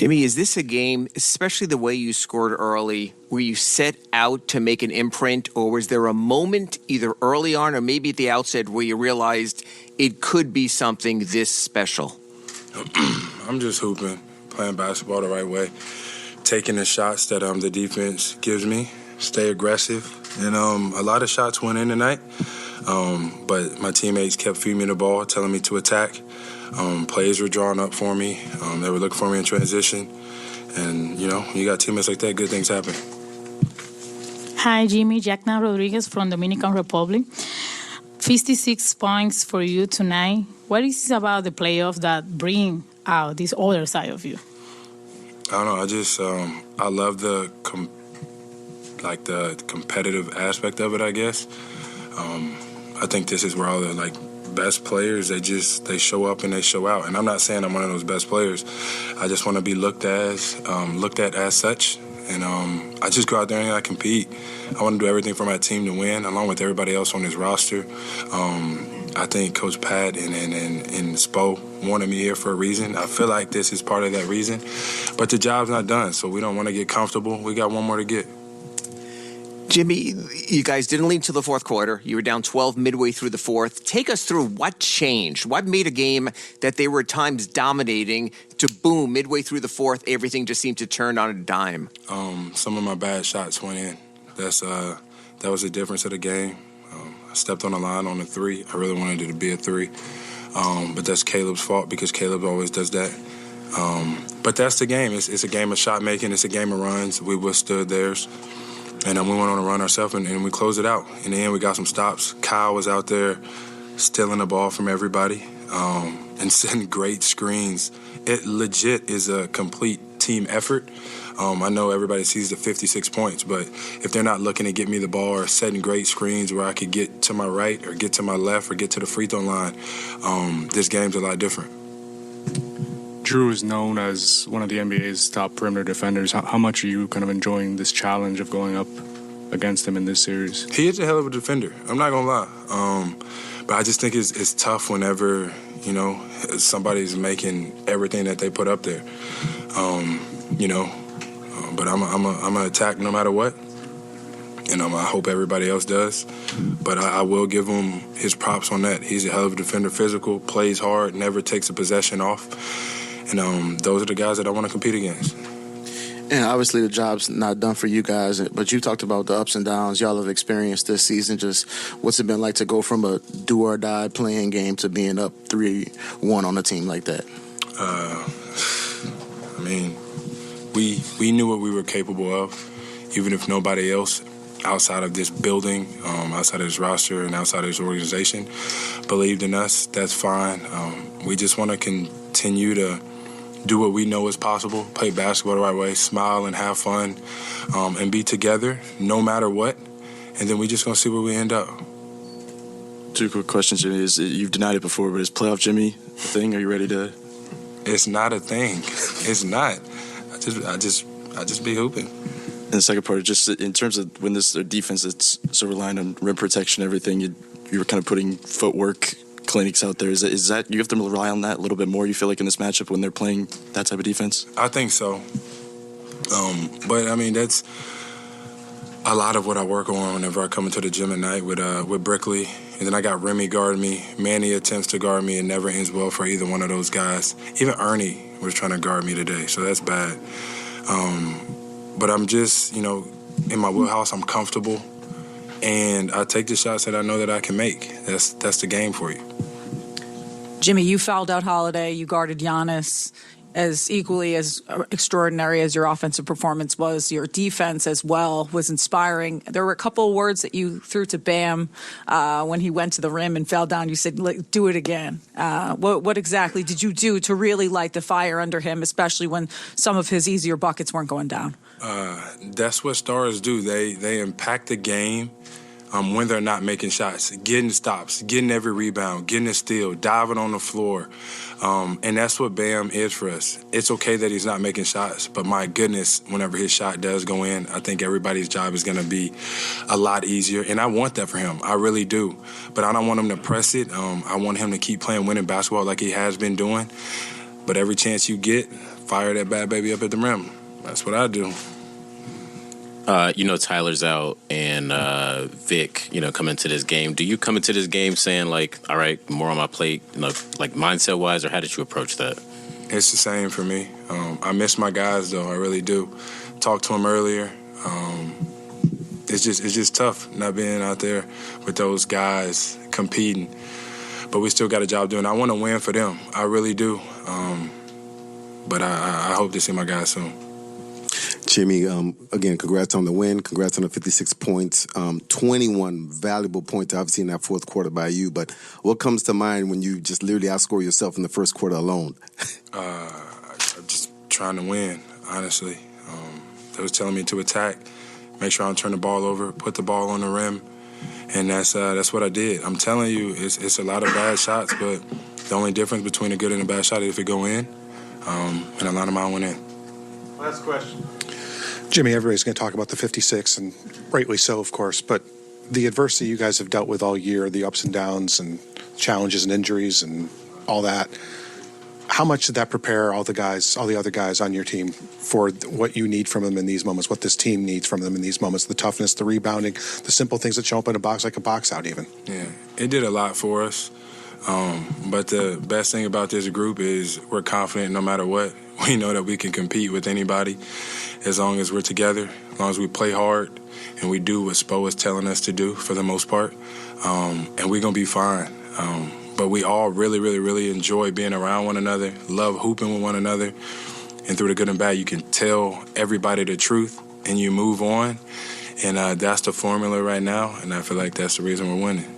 Jimmy, is this a game, especially the way you scored early, where you set out to make an imprint, or was there a moment either early on or maybe at the outset where you realized it could be something this special? I'm just hooping, playing basketball the right way, taking the shots that the defense gives me, stay aggressive. And a lot of shots went in tonight, but my teammates kept feeding me the ball, telling me to attack. Plays were drawn up for me. They were looking for me in transition. And, you got teammates like that, good things happen. Hi, Jimmy. Jacna Rodriguez from Dominican Republic. 56 points for you tonight. What is it about the playoff that bring out this other side of you? I don't know. I just I love the competitive aspect of it, I guess. I think this is where all the best players, they show up and they show out. And I'm not saying I'm one of those best players. I just want to be looked at as such. And I just go out there and I compete. I want to do everything for my team to win, along with everybody else on this roster. I think Coach Pat and Spo wanted me here for a reason. I feel like this is part of that reason. But the job's not done, so we don't want to get comfortable. We got one more to get. Jimmy, you guys didn't lead to the fourth quarter. You were down 12 midway through the fourth. Take us through what changed. What made a game that they were at times dominating to boom, midway through the fourth, everything just seemed to turn on a dime? Some of my bad shots went in. That was the difference of the game. I stepped on the line on a three. I really wanted it to be a three. But that's Caleb's fault because Caleb always does that. But that's the game. It's a game of shot making. It's a game of runs. We withstood theirs. And we went on a run ourselves, and we closed it out. In the end, we got some stops. Kyle was out there stealing the ball from everybody and setting great screens. It legit is a complete team effort. I know everybody sees the 56 points, but if they're not looking to get me the ball or setting great screens where I could get to my right or get to my left or get to the free throw line, this game's a lot different. Drew is known as one of the NBA's top perimeter defenders. How much are you kind of enjoying this challenge of going up against him in this series? He is a hell of a defender. I'm not going to lie. But I just think it's tough whenever, somebody's making everything that they put up there. But I'm going to attack no matter what. And I hope everybody else does. But I will give him his props on that. He's a hell of a defender, physical, plays hard, never takes a possession off. And those are the guys that I want to compete against. And obviously the job's not done for you guys, but you talked about the ups and downs y'all have experienced this season. Just what's it been like to go from a do-or-die playing game to being up 3-1 on a team like that? We knew what we were capable of, even if nobody else outside of this building, outside of this roster, and outside of this organization believed in us. That's fine. We just want to continue to do what we know is possible, play basketball the right way, smile and have fun, and be together no matter what. And then we just going to see where we end up. Two quick questions, Jimmy. You've denied it before, but is playoff Jimmy a thing? Are you ready to? It's not a thing. It's not. I just be hooping. And the second part, just in terms of when this defense that's so reliant on rim protection and everything, you were kind of putting footwork clinics out there. Is that you have to rely on that a little bit more, you feel like, in this matchup when they're playing that type of defense? I think so. But that's a lot of what I work on whenever I come into the gym at night with Brickley. And then I got Remy guard me. Manny attempts to guard me. It never ends well for either one of those guys. Even Ernie was trying to guard me today, so that's bad. But I'm just, in my wheelhouse, I'm comfortable. And I take the shots that I know that I can make. That's the game for you. Jimmy, you fouled out Holiday. You guarded Giannis as equally as extraordinary as your offensive performance was. Your defense as well was inspiring. There were a couple of words that you threw to Bam when he went to the rim and fell down. You said, do it again. What exactly did you do to really light the fire under him, especially when some of his easier buckets weren't going down? That's what stars do. They impact the game when they're not making shots, getting stops, getting every rebound, getting a steal, diving on the floor. And that's what Bam is for us. It's okay that he's not making shots, but my goodness, whenever his shot does go in, I think everybody's job is going to be a lot easier. And I want that for him. I really do. But I don't want him to press it. I want him to keep playing winning basketball like he has been doing. But every chance you get, fire that bad baby up at the rim. That's what I do. Tyler's out and Vic, come into this game. Do you come into this game saying, like, all right, more on my plate, like mindset-wise, or how did you approach that? It's the same for me. I miss my guys, though. I really do. Talked to them earlier. It's just tough not being out there with those guys competing. But we still got a job doing. I want to win for them. I really do. But I hope to see my guys soon. Jimmy, again, congrats on the win. Congrats on the 56 points. 21 valuable points, obviously, in that fourth quarter by you. But what comes to mind when you just literally outscore yourself in the first quarter alone? Just trying to win, honestly. They was telling me to attack, make sure I don't turn the ball over, put the ball on the rim. And that's what I did. I'm telling you, it's a lot of bad shots, but the only difference between a good and a bad shot is if it go in, and a lot of mine went in. Last question. Jimmy, everybody's going to talk about the 56, and rightly so, of course, but the adversity you guys have dealt with all year, the ups and downs and challenges and injuries and all that, how much did that prepare all the other guys on your team for what you need from them in these moments, what this team needs from them in these moments, the toughness, the rebounding, the simple things that show up in a box like a box out even? Yeah, it did a lot for us. But the best thing about this group is we're confident no matter what. We know that we can compete with anybody as long as we're together, as long as we play hard and we do what Spo is telling us to do for the most part. And we're going to be fine. But we all really, really, really enjoy being around one another, love hooping with one another. And through the good and bad, you can tell everybody the truth and you move on. And that's the formula right now. And I feel like that's the reason we're winning.